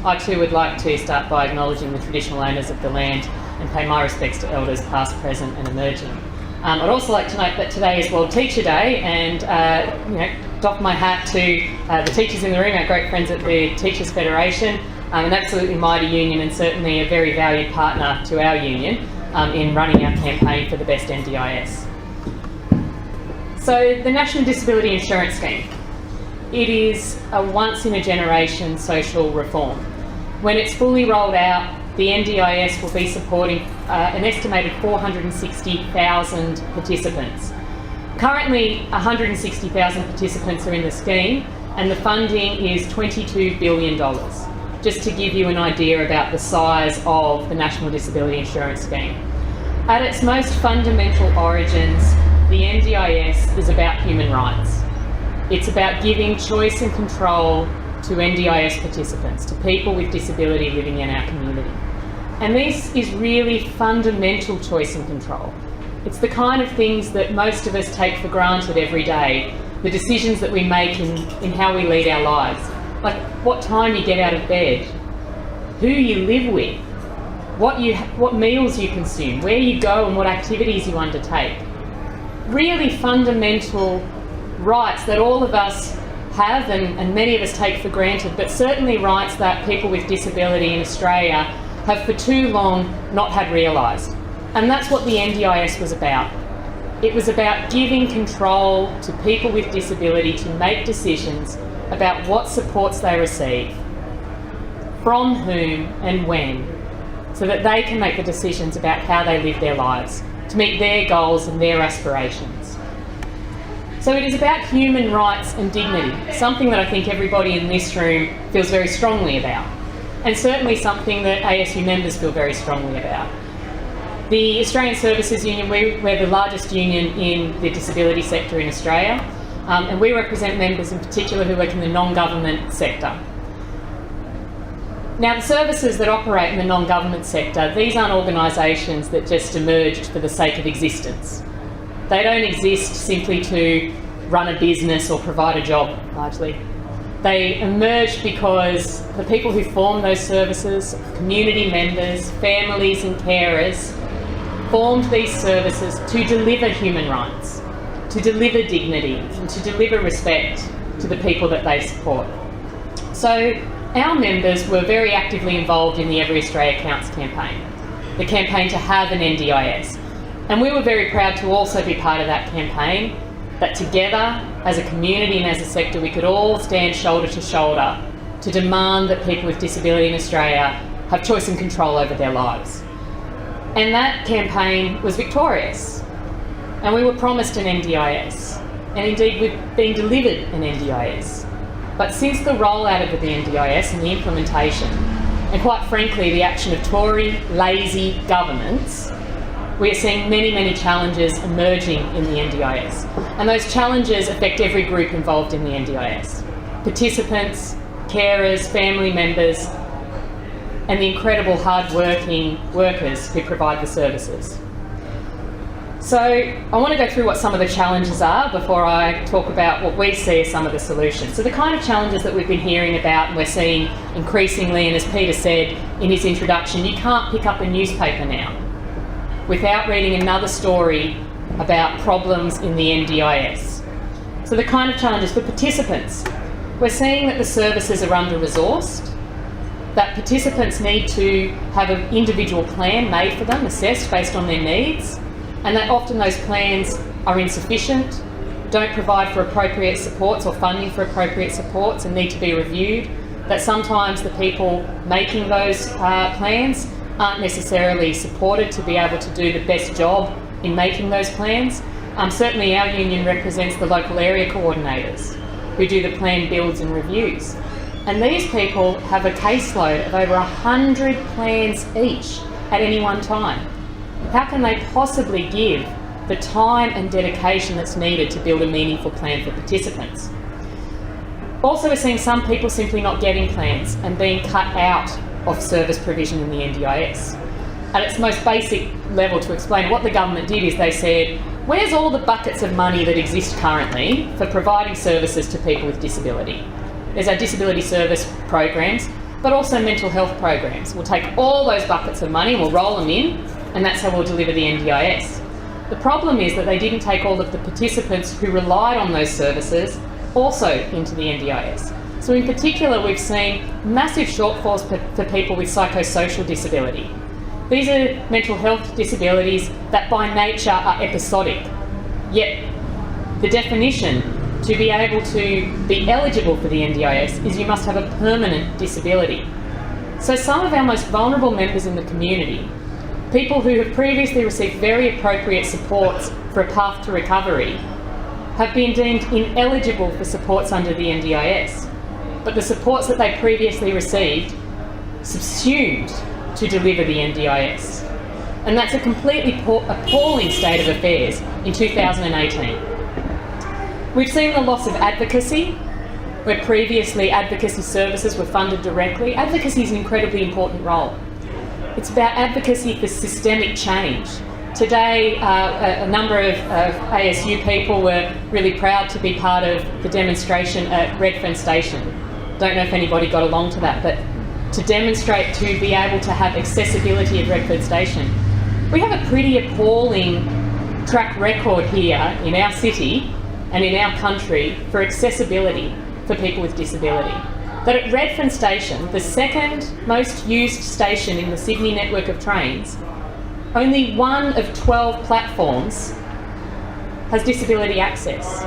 I too would like to start by acknowledging the traditional owners of the land and pay my respects to elders past, present and emerging. I'd also like to note that today is World Teacher Day, and doff my hat to the teachers in the room, our great friends at the Teachers Federation, an absolutely mighty union and certainly a very valued partner to our union in running our campaign for the best NDIS. So the National Disability Insurance Scheme. It is a once-in-a-generation social reform. When it's fully rolled out, the NDIS will be supporting an estimated 460,000 participants. Currently, 160,000 participants are in the scheme, and the funding is $22 billion, just to give you an idea about the size of the National Disability Insurance Scheme. At its most fundamental origins, the NDIS is about human rights. It's about giving choice and control to NDIS participants, to people with disability living in our community. And this is really fundamental choice and control. It's the kind of things that most of us take for granted every day, the decisions that we make in how we lead our lives. Like what time you get out of bed, who you live with, what meals you consume, where you go and what activities you undertake. Really fundamental rights that all of us have and many of us take for granted, but certainly rights that people with disability in Australia have for too long not had realised. And that's what the NDIS was about. It was about giving control to people with disability to make decisions about what supports they receive, from whom and when, so that they can make the decisions about how they live their lives, to meet their goals and their aspirations. So it is about human rights and dignity, something that I think everybody in this room feels very strongly about, and certainly something that ASU members feel very strongly about. The Australian Services Union, we're the largest union in the disability sector in Australia, and we represent members in particular who work in the non-government sector. Now, the services that operate in the non-government sector, these aren't organisations that just emerged for the sake of existence. They don't exist simply to run a business or provide a job, largely. They emerged because the people who form those services, community members, families and carers, formed these services to deliver human rights, to deliver dignity and to deliver respect to the people that they support. So our members were very actively involved in the Every Australia Counts campaign, the campaign to have an NDIS. And we were very proud to also be part of that campaign, that together as a community and as a sector we could all stand shoulder to shoulder to demand that people with disability in Australia have choice and control over their lives. And that campaign was victorious. And we were promised an NDIS. And indeed we've been delivered an NDIS. But since the rollout of the NDIS and the implementation, and quite frankly the action of Tory, lazy governments, we are seeing many, many challenges emerging in the NDIS. And those challenges affect every group involved in the NDIS. Participants, carers, family members, and the incredible hard-working workers who provide the services. So I want to go through what some of the challenges are before I talk about what we see as some of the solutions. So the kind of challenges that we've been hearing about and we're seeing increasingly, and as Peter said in his introduction, you can't pick up a newspaper now without reading another story about problems in the NDIS. So the kind of challenges for participants. We're seeing that the services are under-resourced, that participants need to have an individual plan made for them, assessed based on their needs, and that often those plans are insufficient, don't provide for appropriate supports or funding for appropriate supports and need to be reviewed, that sometimes the people making those plans aren't necessarily supported to be able to do the best job in making those plans. Certainly our union represents the local area coordinators who do the plan builds and reviews. And these people have a caseload of over 100 plans each at any one time. How can they possibly give the time and dedication that's needed to build a meaningful plan for participants? Also, we're seeing some people simply not getting plans and being cut out of service provision in the NDIS. At its most basic level, to explain what the government did is they said, where's all the buckets of money that exist currently for providing services to people with disability? There's our disability service programs, but but also mental health programs. We'll take all those buckets of money, we'll roll them in, and that's how we'll deliver the NDIS. The problem is that they didn't take all of the participants who relied on those services also into the NDIS. So in particular, we've seen massive shortfalls for people with psychosocial disability. These are mental health disabilities that by nature are episodic, yet the definition to be able to be eligible for the NDIS is you must have a permanent disability. So some of our most vulnerable members in the community, people who have previously received very appropriate supports for a path to recovery, have been deemed ineligible for supports under the NDIS. But the supports that they previously received subsumed to deliver the NDIS. And that's a completely appalling state of affairs in 2018. We've seen the loss of advocacy, where previously advocacy services were funded directly. Advocacy is an incredibly important role. It's about advocacy for systemic change. Today, a number of ASU people were really proud to be part of the demonstration at Redfern Station. Don't know if anybody got along to that, but to demonstrate to be able to have accessibility at Redfern Station. We have a pretty appalling track record here in our city and in our country for accessibility for people with disability. That at Redfern Station, the second most used station in the Sydney network of trains, only one of 12 platforms has disability access.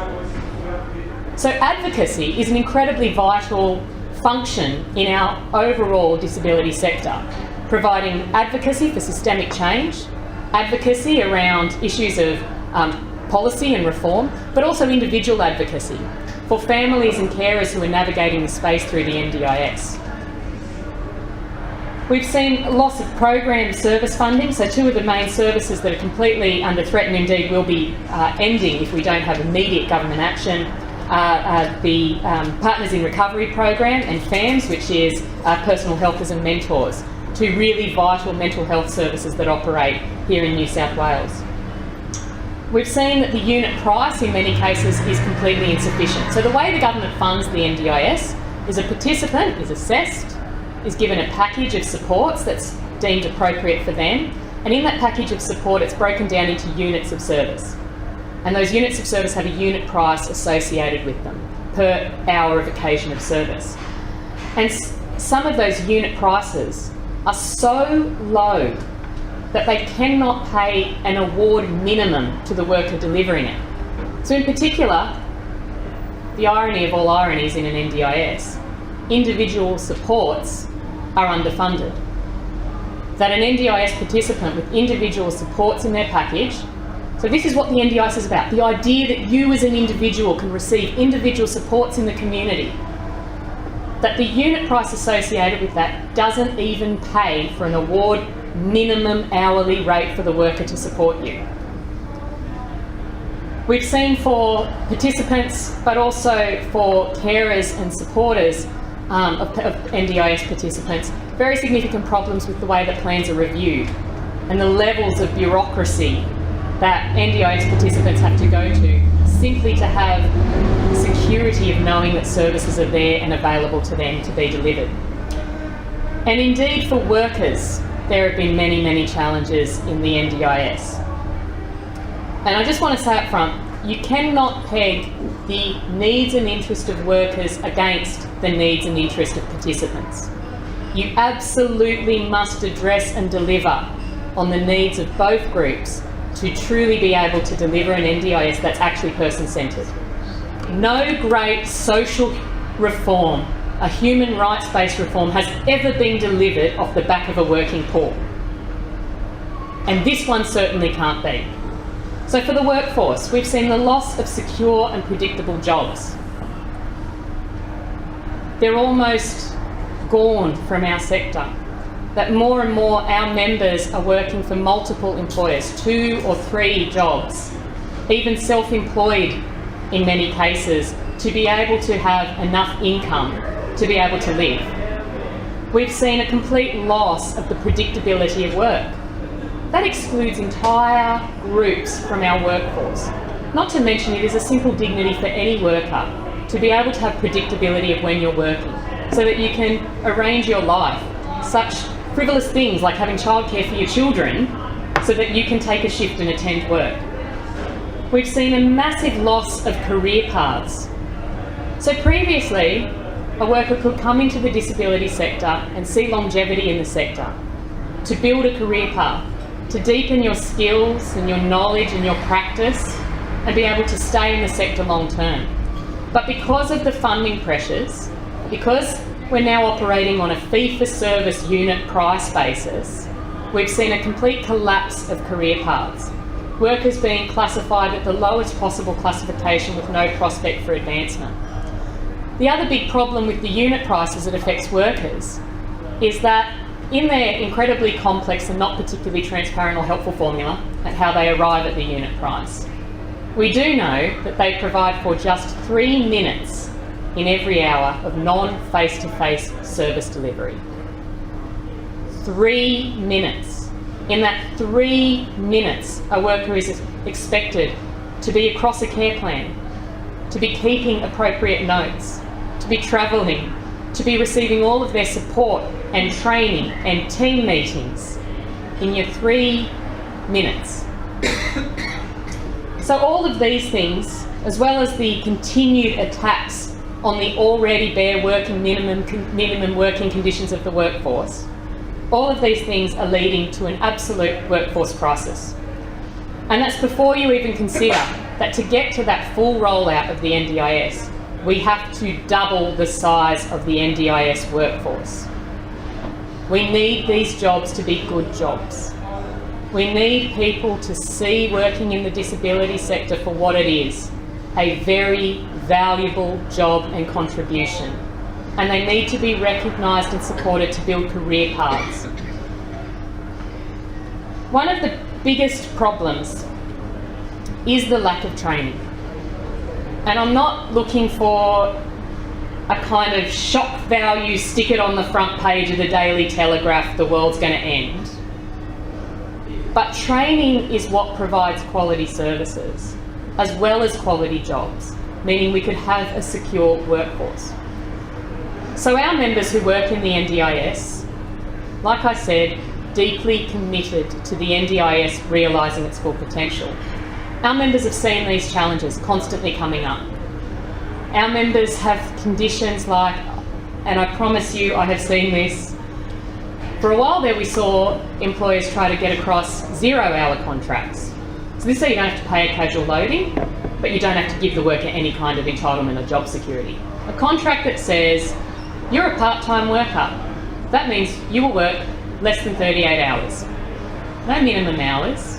So advocacy is an incredibly vital function in our overall disability sector, providing advocacy for systemic change, advocacy around issues of policy and reform, but also individual advocacy for families and carers who are navigating the space through the NDIS. We've seen loss of program service funding, so two of the main services that are completely under threat and indeed will be ending if we don't have immediate government action are the Partners in Recovery program and FAMS, which is personal helpers and mentors, two really vital mental health services that operate here in New South Wales. We've seen that the unit price in many cases is completely insufficient. So the way the government funds the NDIS is a participant is assessed, is given a package of supports that's deemed appropriate for them, and in that package of support it's broken down into units of service. And those units of service have a unit price associated with them per hour of occasion of service. And some of those unit prices are so low that they cannot pay an award minimum to the worker delivering it. So in particular, the irony of all ironies in an NDIS, individual supports are underfunded. That an NDIS participant with individual supports in their package, so this is what the NDIS is about, the idea that you as an individual can receive individual supports in the community, that the unit price associated with that doesn't even pay for an award minimum hourly rate for the worker to support you. We've seen for participants, but also for carers and supporters of NDIS participants, very significant problems with the way that plans are reviewed and the levels of bureaucracy that NDIS participants have to go to simply to have security of knowing that services are there and available to them to be delivered. And indeed for workers, there have been many, many challenges in the NDIS. And I just want to say up front, you cannot peg the needs and interest of workers against the needs and interest of participants. You absolutely must address and deliver on the needs of both groups to truly be able to deliver an NDIS that's actually person-centred. No great social reform, a human rights-based reform, has ever been delivered off the back of a working poor. And this one certainly can't be. So for the workforce, we've seen the loss of secure and predictable jobs. They're almost gone from our sector. That more and more our members are working for multiple employers, 2 or 3 jobs, even self-employed in many cases, to be able to have enough income to be able to live. We've seen a complete loss of the predictability of work. That excludes entire groups from our workforce. Not to mention it is a simple dignity for any worker to be able to have predictability of when you're working. so that you can arrange your life. Such frivolous things like having childcare for your children so that you can take a shift and attend work. We've seen a massive loss of career paths. So previously, a worker could come into the disability sector and see longevity in the sector, to build a career path, to deepen your skills and your knowledge and your practice and be able to stay in the sector long term. But because of the funding pressures, because we're now operating on a fee-for-service unit price basis, we've seen a complete collapse of career paths. Workers being classified at the lowest possible classification with no prospect for advancement. The other big problem with the unit prices that affects workers is that in their incredibly complex and not particularly transparent or helpful formula at how they arrive at the unit price, we do know that they provide for just 3 minutes in every hour of non-face-to-face service delivery. 3 minutes. In that 3 minutes, a worker is expected to be across a care plan, to be keeping appropriate notes, to be travelling, to be receiving all of their support and training and team meetings in your 3 minutes. So all of these things, as well as the continued attacks on the already bare working minimum working conditions of the workforce, all of these things are leading to an absolute workforce crisis. And that's before you even consider that to get to that full rollout of the NDIS, we have to double the size of the NDIS workforce. We need these jobs to be good jobs. We need people to see working in the disability sector for what it is, a very valuable job and contribution. And they need to be recognised and supported to build career paths. One of the biggest problems is the lack of training. And I'm not looking for a kind of shock value, stick it on the front page of the Daily Telegraph, the world's going to end. But training is what provides quality services, as well as quality jobs, meaning we could have a secure workforce. So our members who work in the NDIS, like I said, deeply committed to the NDIS realising its full potential. Our members have seen these challenges constantly coming up. Our members have conditions like, and I promise you I have seen this, for a while there we saw employers try to get across 0-hour contracts. So this is so you don't have to pay a casual loading, but you don't have to give the worker any kind of entitlement or job security. A contract that says, you're a part-time worker. That means you will work less than 38 hours. No minimum hours.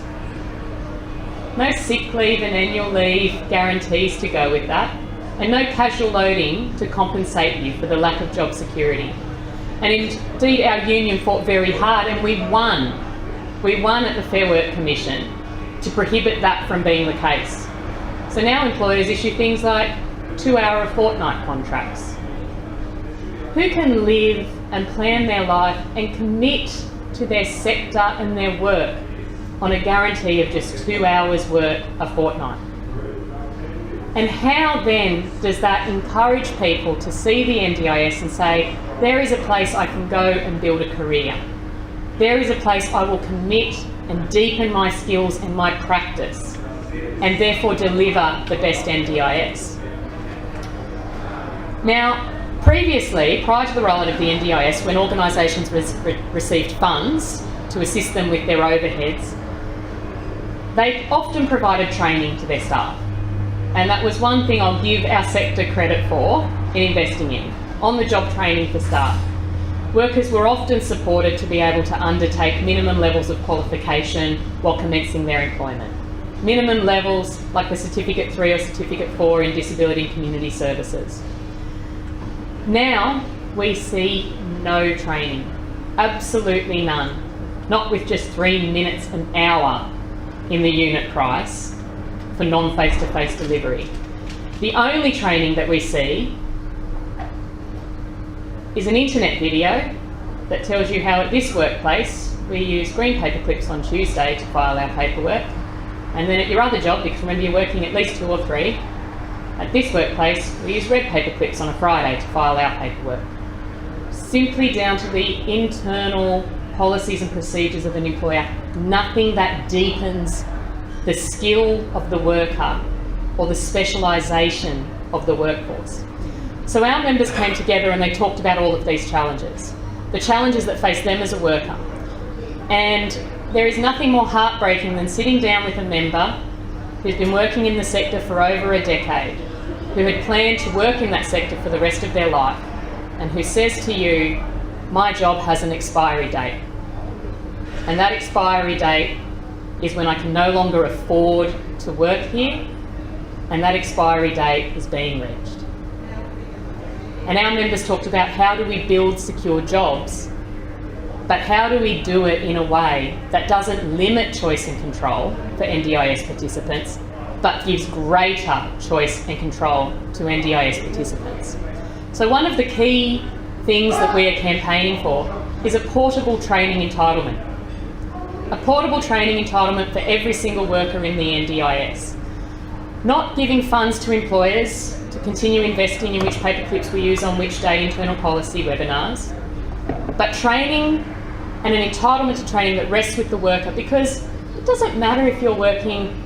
No sick leave and annual leave guarantees to go with that, and no casual loading to compensate you for the lack of job security. And indeed our union fought very hard and we won. We won at the Fair Work Commission to prohibit that from being the case. So now employers issue things like 2-hour a fortnight contracts. Who can live and plan their life and commit to their sector and their work on a guarantee of just 2 hours work a fortnight? And how then does that encourage people to see the NDIS and say, there is a place I can go and build a career. There is a place I will commit and deepen my skills and my practice, and therefore deliver the best NDIS. Now, previously, prior to the rollout of the NDIS, when organisations received funds to assist them with their overheads, they often provided training to their staff. And that was one thing I'll give our sector credit for in investing in, on-the-job training for staff. Workers were often supported to be able to undertake minimum levels of qualification while commencing their employment. Minimum levels like the Certificate 3 or Certificate 4 in Disability and Community Services. Now we see no training, absolutely none, not with just 3 minutes an hour in the unit price for non-face-to-face delivery. The only training that we see is an internet video that tells you how at this workplace we use green paper clips on Tuesday to file our paperwork, and then at your other job, because remember you're working at least 2 or 3, at this workplace we use red paper clips on a Friday to file our paperwork. simply down to the internal policies and procedures of an employer. Nothing that deepens the skill of the worker or the specialisation of the workforce. So our members came together and they talked about all of these challenges, the challenges that face them as a worker. And there is nothing more heartbreaking than sitting down with a member who's been working in the sector for over a decade, who had planned to work in that sector for the rest of their life, and who says to you, my job has an expiry date. And that expiry date is when I can no longer afford to work here, and that expiry date is being reached. And our members talked about how do we build secure jobs, but how do we do it in a way that doesn't limit choice and control for NDIS participants, but gives greater choice and control to NDIS participants. So one of the key things that we are campaigning for is a portable training entitlement. A portable training entitlement for every single worker in the NDIS. Not giving funds to employers to continue investing in which paperclips we use on which day internal policy webinars, but training and an entitlement to training that rests with the worker, because it doesn't matter if you're working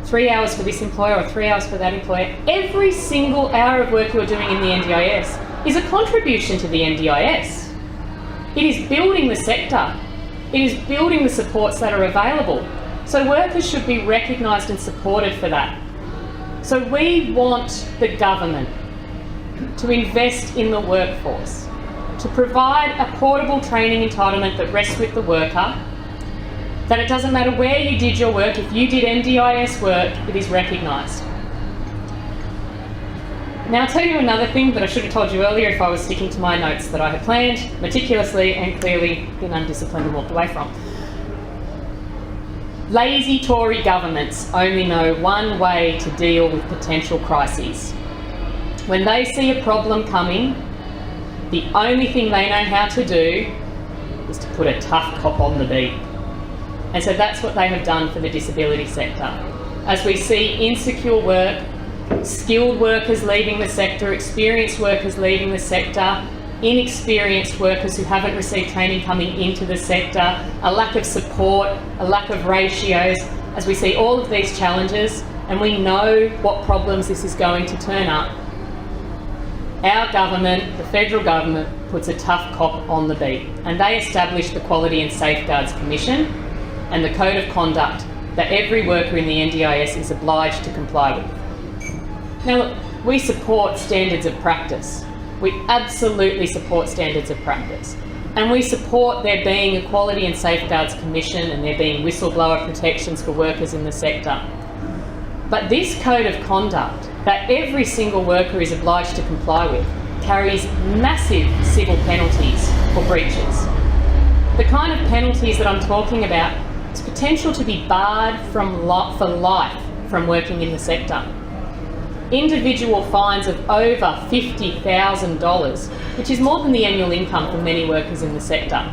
3 hours for this employer or 3 hours for that employer. Every single hour of work you're doing in the NDIS is a contribution to the NDIS. It is building the sector. It is building the supports that are available. So workers should be recognised and supported for that. So we want the government to invest in the workforce, to provide a portable training entitlement that rests with the worker, that it doesn't matter where you did your work, if you did NDIS work, it is recognised. Now I'll tell you another thing that I should have told you earlier if I was sticking to my notes that I had planned meticulously and clearly been undisciplined and walked away from. Lazy Tory governments only know one way to deal with potential crises. When they see a problem coming, the only thing they know how to do is to put a tough cop on the beat. And so that's what they have done for the disability sector. As we see insecure work, skilled workers leaving the sector, experienced workers leaving the sector, inexperienced workers who haven't received training coming into the sector, a lack of support, a lack of ratios, as we see all of these challenges and we know what problems this is going to turn up, our government, the federal government, puts a tough cop on the beat, and they establish the Quality and Safeguards Commission and the code of conduct that every worker in the NDIS is obliged to comply with. Now look, we support standards of practice. We absolutely support standards of practice. And we support there being a Quality and Safeguards Commission and there being whistleblower protections for workers in the sector. But this code of conduct that every single worker is obliged to comply with carries massive civil penalties for breaches. The kind of penalties that I'm talking about is potential to be barred for life from working in the sector. Individual fines of over $50,000, which is more than the annual income for many workers in the sector.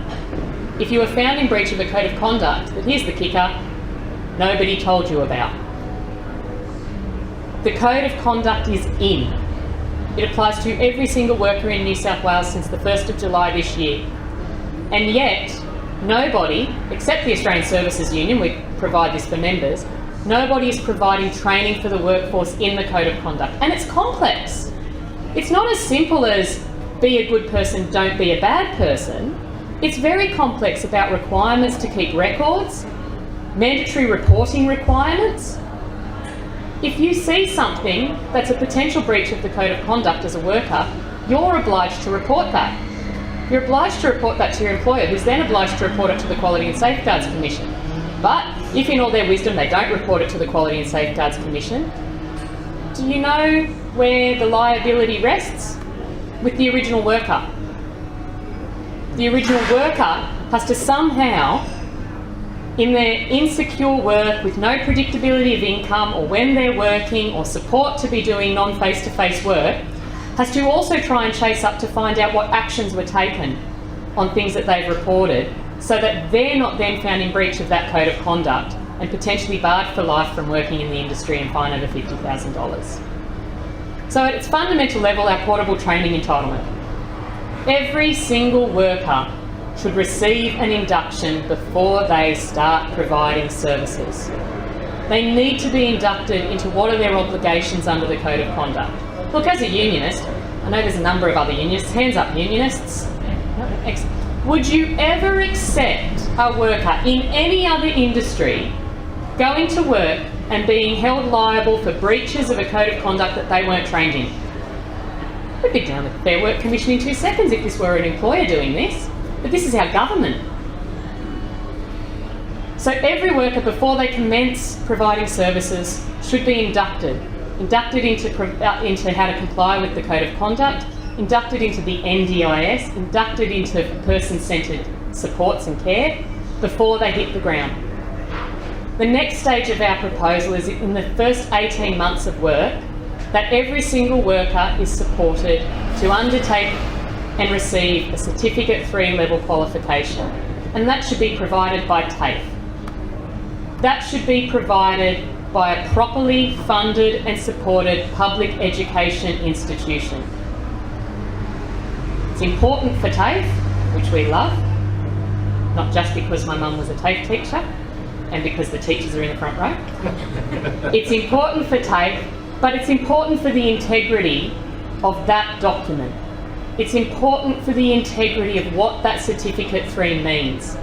If you were found in breach of a code of conduct, but here's the kicker, nobody told you about. The code of conduct is in. It applies to every single worker in New South Wales since the 1st of July this year. And yet, nobody, except the Australian Services Union, we provide this for members, nobody is providing training for the workforce in the code of conduct. And it's complex. It's not as simple as be a good person, don't be a bad person. It's very complex about requirements to keep records, mandatory reporting requirements. If you see something that's a potential breach of the code of conduct as a worker, you're obliged to report that. You're obliged to report that to your employer, who's then obliged to report it to the Quality and Safeguards Commission. But if in all their wisdom they don't report it to the Quality and Safeguards Commission, do you know where the liability rests? With the original worker. The original worker has to somehow, in their insecure work with no predictability of income or when they're working or support to be doing non-face-to-face work, has to also try and chase up to find out what actions were taken on things that they've reported, so that they're not then found in breach of that code of conduct and potentially barred for life from working in the industry and fined over $50,000. So at its fundamental level, our portable training entitlement. Every single worker should receive an induction before they start providing services. They need to be inducted into what are their obligations under the Code of Conduct. Look, as a unionist, I know there's a number of other unionists. Hands up, unionists. Would you ever accept a worker in any other industry going to work and being held liable for breaches of a Code of Conduct that they weren't trained in? We'd be down with the Fair Work Commission in 2 seconds if this were an employer doing this. But this is our government. So every worker, before they commence providing services, should be inducted into how to comply with the Code of Conduct, inducted into the NDIS, inducted into person-centred supports and care before they hit the ground. The next stage of our proposal is in the first 18 months of work that every single worker is supported to undertake and receive a Certificate 3 level qualification, and that should be provided by TAFE. That should be provided by a properly funded and supported public education institution. It's important for TAFE, which we love, not just because my mum was a TAFE teacher and because the teachers are in the front row. It's important for TAFE, but it's important for the integrity of that document. It's important for the integrity of what that Certificate 3 means.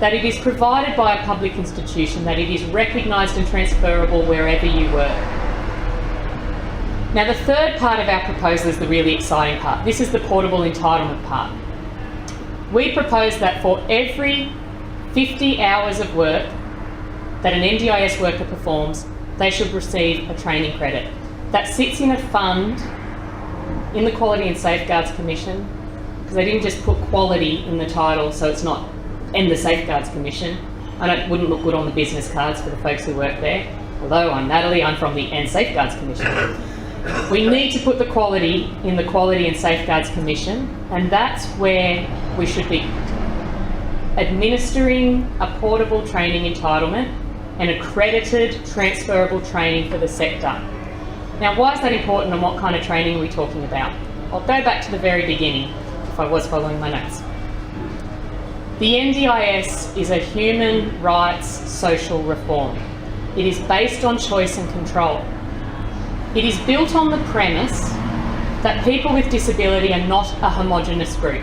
That it is provided by a public institution, that it is recognised and transferable wherever you work. Now, the third part of our proposal is the really exciting part. This is the portable entitlement part. We propose that for every 50 hours of work that an NDIS worker performs, they should receive a training credit. That sits in a fund in the Quality and Safeguards Commission, because they didn't just put quality in the title, so it's not and the Safeguards Commission. It wouldn't look good on the business cards for the folks who work there. Although I'm Natalie, I'm from the and Safeguards Commission. We need to put the quality in the Quality and Safeguards Commission, and that's where we should be administering a portable training entitlement and accredited transferable training for the sector. Now, why is that important and what kind of training are we talking about? I'll go back to the very beginning, if I was following my notes. The NDIS is a human rights social reform. It is based on choice and control. It is built on the premise that people with disability are not a homogenous group,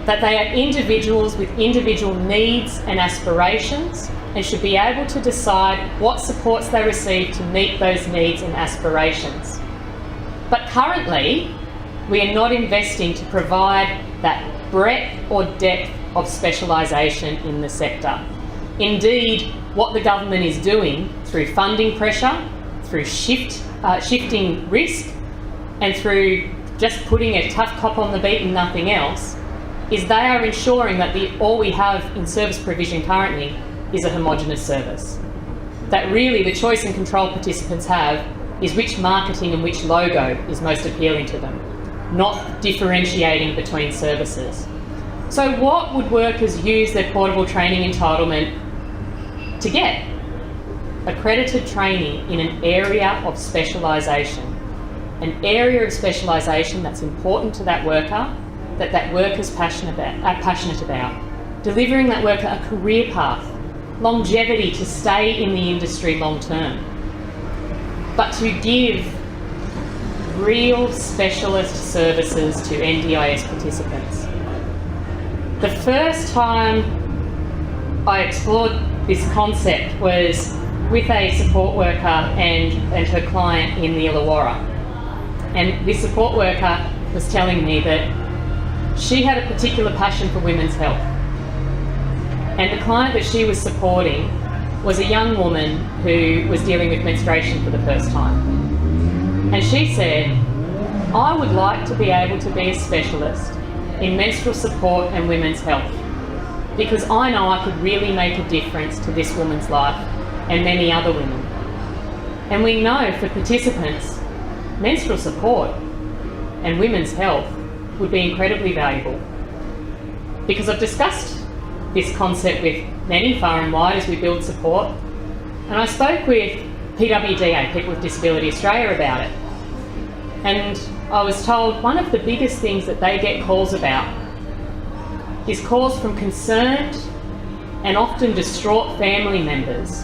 that they are individuals with individual needs and aspirations and should be able to decide what supports they receive to meet those needs and aspirations. But currently, we are not investing to provide that breadth or depth of specialisation in the sector. Indeed, what the government is doing through funding pressure, through shifting risk, and through just putting a tough cop on the beat and nothing else, is they are ensuring that all we have in service provision currently is a homogenous service. That really the choice and control participants have is which marketing and which logo is most appealing to them, not differentiating between services. So what would workers use their portable training entitlement to get? Accredited training in an area of specialisation. An area of specialisation that's important to that worker, that worker's passionate about. Delivering that worker a career path, longevity to stay in the industry long term. But to give real specialist services to NDIS participants. The first time I explored this concept was with a support worker and her client in the Illawarra. And this support worker was telling me that she had a particular passion for women's health. And the client that she was supporting was a young woman who was dealing with menstruation for the first time. And she said, I would like to be able to be a specialist in menstrual support and women's health, because I know I could really make a difference to this woman's life and many other women. And we know for participants, menstrual support and women's health would be incredibly valuable. Because I've discussed this concept with many far and wide as we build support, and I spoke with PWDA, People with Disability Australia, about it. And I was told one of the biggest things that they get calls about is calls from concerned and often distraught family members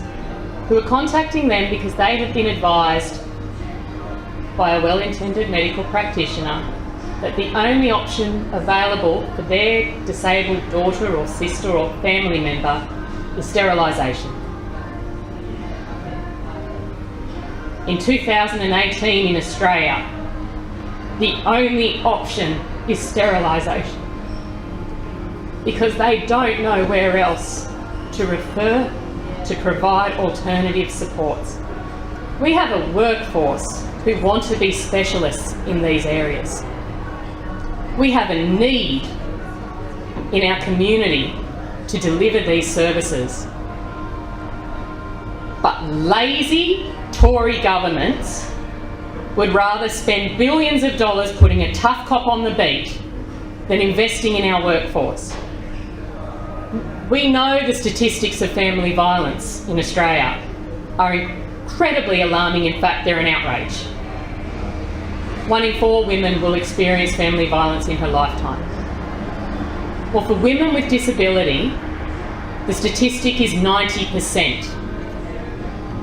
who are contacting them because they have been advised by a well-intended medical practitioner that the only option available for their disabled daughter or sister or family member is sterilisation. In 2018 in Australia, the only option is sterilisation because they don't know where else to refer to provide alternative supports. We have a workforce who want to be specialists in these areas. We have a need in our community to deliver these services. But lazy Tory governments would rather spend billions of dollars putting a tough cop on the beat than investing in our workforce. We know the statistics of family violence in Australia are incredibly alarming. In fact, they're an outrage. 1 in 4 women will experience family violence in her lifetime. Well, for women with disability, the statistic is 90%.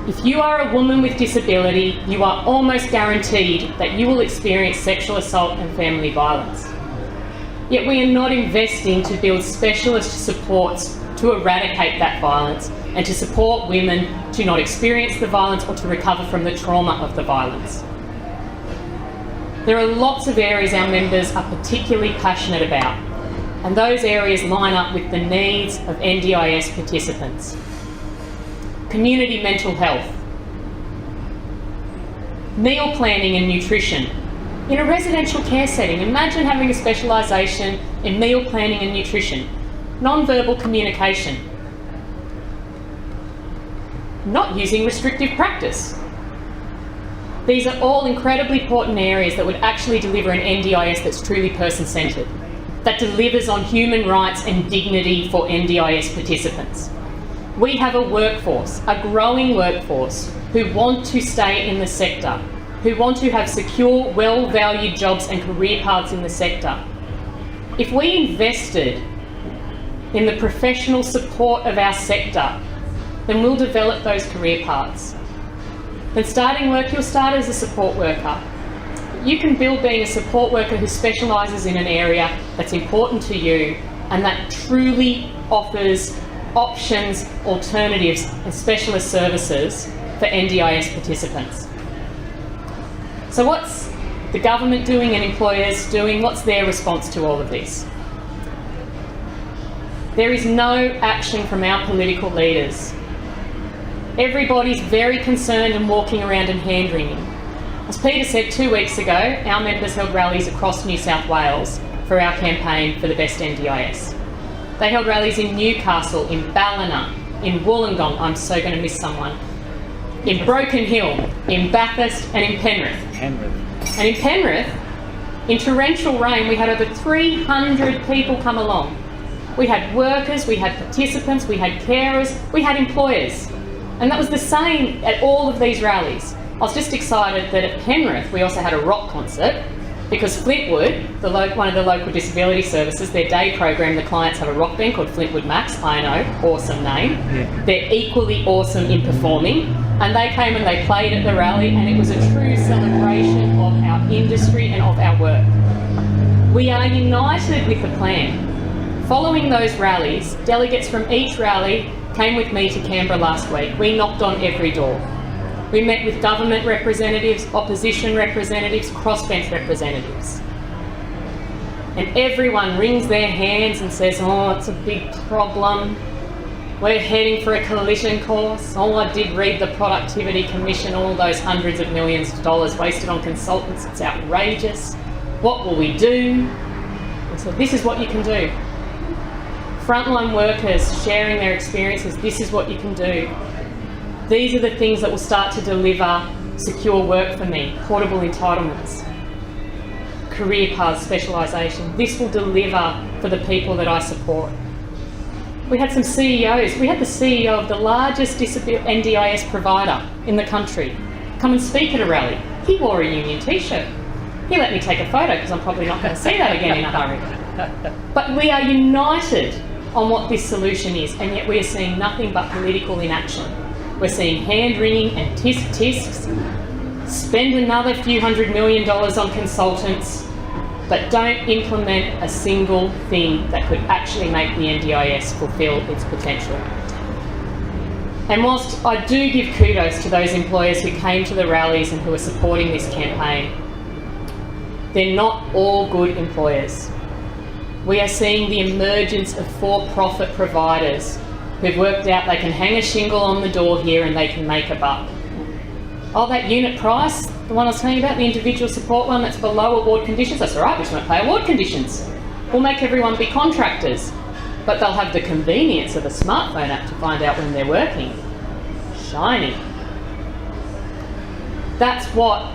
If you are a woman with disability, you are almost guaranteed that you will experience sexual assault and family violence. Yet we are not investing to build specialist supports to eradicate that violence and to support women to not experience the violence or to recover from the trauma of the violence. There are lots of areas our members are particularly passionate about, and those areas line up with the needs of NDIS participants. Community mental health, meal planning and nutrition. In a residential care setting, imagine having a specialisation in meal planning and nutrition, non-verbal communication, not using restrictive practice. These are all incredibly important areas that would actually deliver an NDIS that's truly person-centred, that delivers on human rights and dignity for NDIS participants. We have a workforce, a growing workforce, who want to stay in the sector, who want to have secure, well-valued jobs and career paths in the sector. If we invested in the professional support of our sector, then we'll develop those career paths. Then starting work, you'll start as a support worker. You can build being a support worker who specialises in an area that's important to you and that truly offers options, alternatives and specialist services for NDIS participants. So what's the government doing and employers doing? What's their response to all of this? There is no action from our political leaders. Everybody's very concerned and walking around and hand-wringing. As Peter said 2 weeks ago, our members held rallies across New South Wales for our campaign for the best NDIS. They held rallies in Newcastle, in Ballina, in Wollongong, I'm so going to miss someone, in Broken Hill, in Bathurst and in Penrith. And in Penrith, in torrential rain, we had over 300 people come along. We had workers, we had participants, we had carers, we had employers. And that was the same at all of these rallies. I was just excited that at Penrith we also had a rock concert because Flintwood, one of the local disability services, their day program, the clients have a rock band called Flintwood Max. I know, awesome name. Yeah. They're equally awesome in performing. And they came and they played at the rally and it was a true celebration of our industry and of our work. We are united with the plan. Following those rallies, delegates from each rally came with me to Canberra last week. We knocked on every door. We met with government representatives, opposition representatives, crossbench representatives. And everyone wrings their hands and says, oh, it's a big problem. We're heading for a collision course. Oh, I did read the Productivity Commission, all those hundreds of millions of dollars wasted on consultants. It's outrageous. What will we do? And so this is what you can do. Frontline workers sharing their experiences, this is what you can do. These are the things that will start to deliver secure work for me, portable entitlements, career paths, specialisation. This will deliver for the people that I support. We had some CEOs. We had the CEO of the largest NDIS provider in the country come and speak at a rally. He wore a union t-shirt. He let me take a photo because I'm probably not going to see that again in a hurry. But we are united on what this solution is, and yet we are seeing nothing but political inaction. We're seeing hand-wringing and tisk-tisks, spend another few $100 million on consultants, but don't implement a single thing that could actually make the NDIS fulfil its potential. And whilst I do give kudos to those employers who came to the rallies and who are supporting this campaign, they're not all good employers. We are seeing the emergence of for-profit providers who've worked out they can hang a shingle on the door here and they can make a buck. Oh, that unit price, the one I was telling you about, the individual support one that's below award conditions, that's all right, we just won't pay award conditions. We'll make everyone be contractors, but they'll have the convenience of a smartphone app to find out when they're working. Shiny. That's what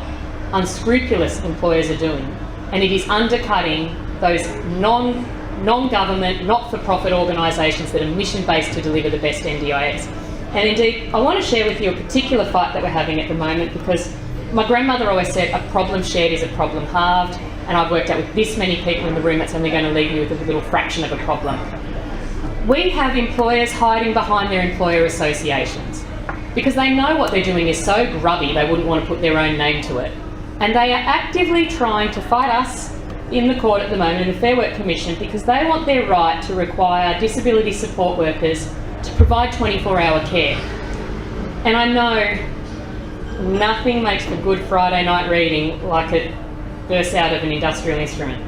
unscrupulous employers are doing, and it is undercutting those non-government, not-for-profit organisations that are mission-based to deliver the best NDIS. And indeed, I want to share with you a particular fight that we're having at the moment, because my grandmother always said, a problem shared is a problem halved, and I've worked out with this many people in the room, that's only going to leave you with a little fraction of a problem. We have employers hiding behind their employer associations because they know what they're doing is so grubby they wouldn't want to put their own name to it. And they are actively trying to fight us in the court at the moment, in the Fair Work Commission, because they want their right to require disability support workers to provide 24-hour care. And I know nothing makes for good Friday night reading like it bursts out of an industrial instrument.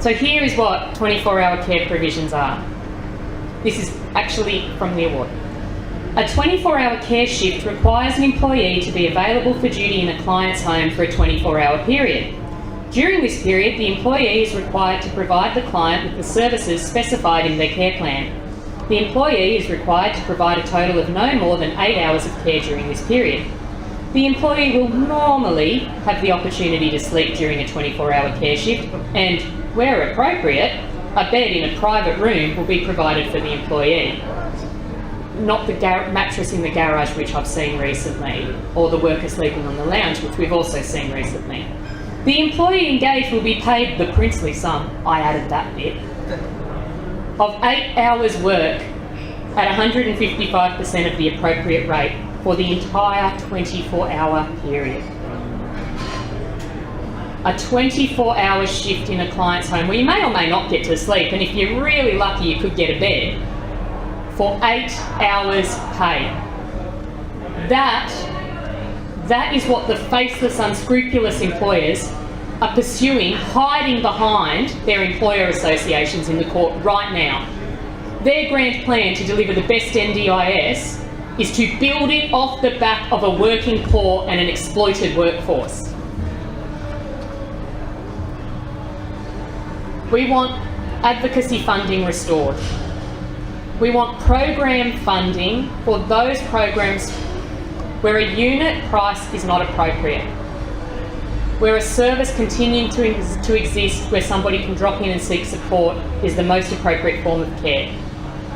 So here is what 24-hour care provisions are. This is actually from the award. A 24-hour care shift requires an employee to be available for duty in a client's home for a 24-hour period. During this period, the employee is required to provide the client with the services specified in their care plan. The employee is required to provide a total of no more than 8 hours of care during this period. The employee will normally have the opportunity to sleep during a 24-hour care shift, and, where appropriate, a bed in a private room will be provided for the employee. Not the mattress in the garage, which I've seen recently, or the worker sleeping on the lounge, which we've also seen recently. The employee engaged will be paid the princely sum, I added that bit, of 8 hours work at 155% of the appropriate rate for the entire 24-hour period. A 24-hour shift in a client's home where you may or may not get to sleep, and if you're really lucky you could get a bed, for 8 hours pay. That is what the faithless, unscrupulous employers are pursuing, hiding behind their employer associations in the court right now. Their grand plan to deliver the best NDIS is to build it off the back of a working poor and an exploited workforce. We want advocacy funding restored. We want program funding for those programs where a unit price is not appropriate, where a service continuing to exist where somebody can drop in and seek support is the most appropriate form of care.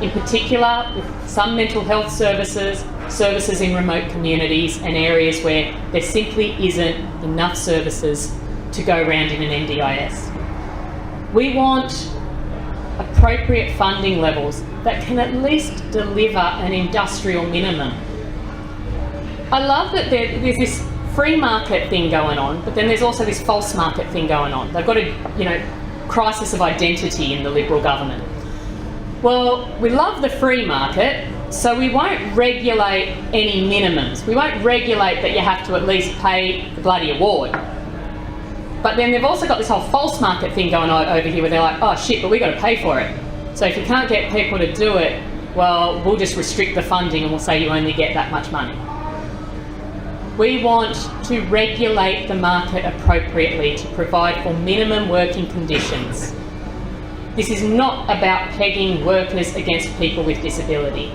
In particular, with some mental health services, services in remote communities and areas where there simply isn't enough services to go around in an NDIS. We want appropriate funding levels that can at least deliver an industrial minimum. I love that there's this free market thing going on, but then there's also this false market thing going on. They've got a crisis of identity in the Liberal government. Well, we love the free market, so we won't regulate any minimums. We won't regulate that you have to at least pay the bloody award. But then they've also got this whole false market thing going on over here where they're like, oh shit, but we've got to pay for it. So if you can't get people to do it, well, we'll just restrict the funding and we'll say you only get that much money. We want to regulate the market appropriately to provide for minimum working conditions. This is not about pegging workers against people with disability.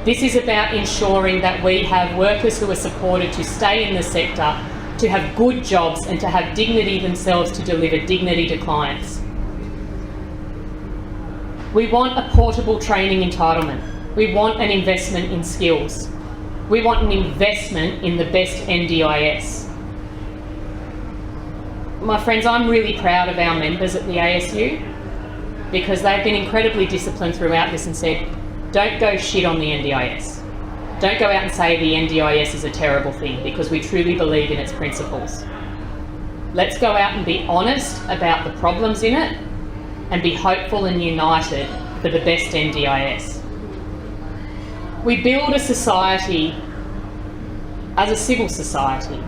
This is about ensuring that we have workers who are supported to stay in the sector, to have good jobs and to have dignity themselves to deliver dignity to clients. We want a portable training entitlement. We want an investment in skills. We want an investment in the best NDIS. My friends, I'm really proud of our members at the ASU because they've been incredibly disciplined throughout this and said, don't go shit on the NDIS. Don't go out and say the NDIS is a terrible thing, because we truly believe in its principles. Let's go out and be honest about the problems in it and be hopeful and united for the best NDIS. We build a society as a civil society.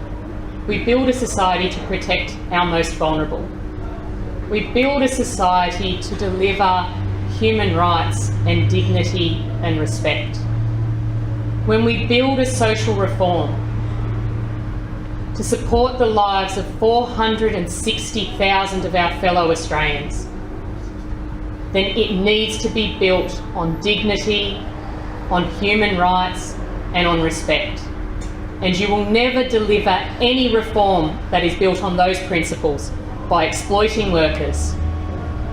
We build a society to protect our most vulnerable. We build a society to deliver human rights and dignity and respect. When we build a social reform to support the lives of 460,000 of our fellow Australians, then it needs to be built on dignity, on human rights and on respect. And you will never deliver any reform that is built on those principles by exploiting workers.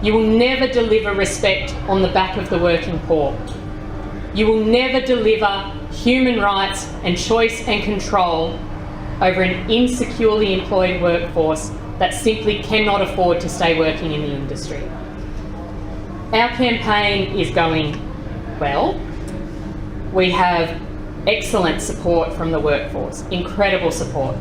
You will never deliver respect on the back of the working poor. You will never deliver human rights and choice and control over an insecurely employed workforce that simply cannot afford to stay working in the industry. Our campaign is going well. We have excellent support from the workforce, incredible support.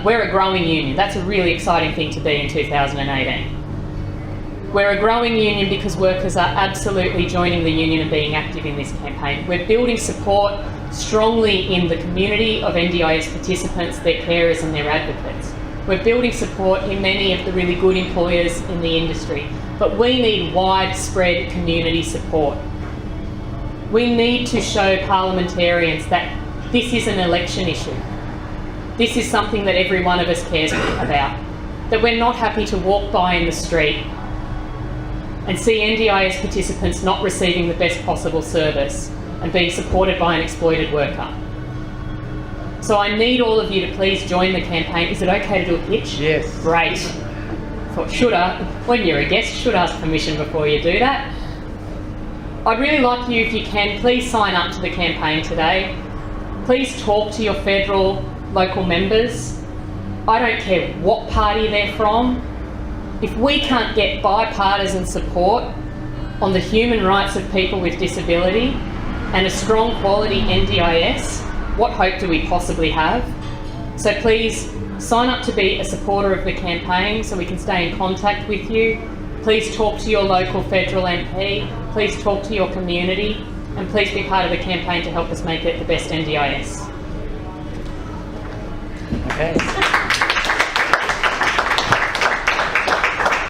We're a growing union. That's a really exciting thing to be in 2018. We're a growing union because workers are absolutely joining the union and being active in this campaign. We're building support strongly in the community of NDIS participants, their carers and their advocates. We're building support in many of the really good employers in the industry, but we need widespread community support. We need to show parliamentarians that this is an election issue. This is something that every one of us cares about, that we're not happy to walk by in the street and see NDIS participants not receiving the best possible service and being supported by an exploited worker. So I need all of you to please join the campaign. Is it okay to do a pitch? Yes. Great. When you're a guest, should ask permission before you do that. I'd really like you, if you can, please sign up to the campaign today. Please talk to your federal, local members. I don't care what party they're from. If we can't get bipartisan support on the human rights of people with disability and a strong quality NDIS, what hope do we possibly have? So please sign up to be a supporter of the campaign so we can stay in contact with you. Please talk to your local federal MP. Please talk to your community, and please be part of the campaign to help us make it the best NDIS. Okay.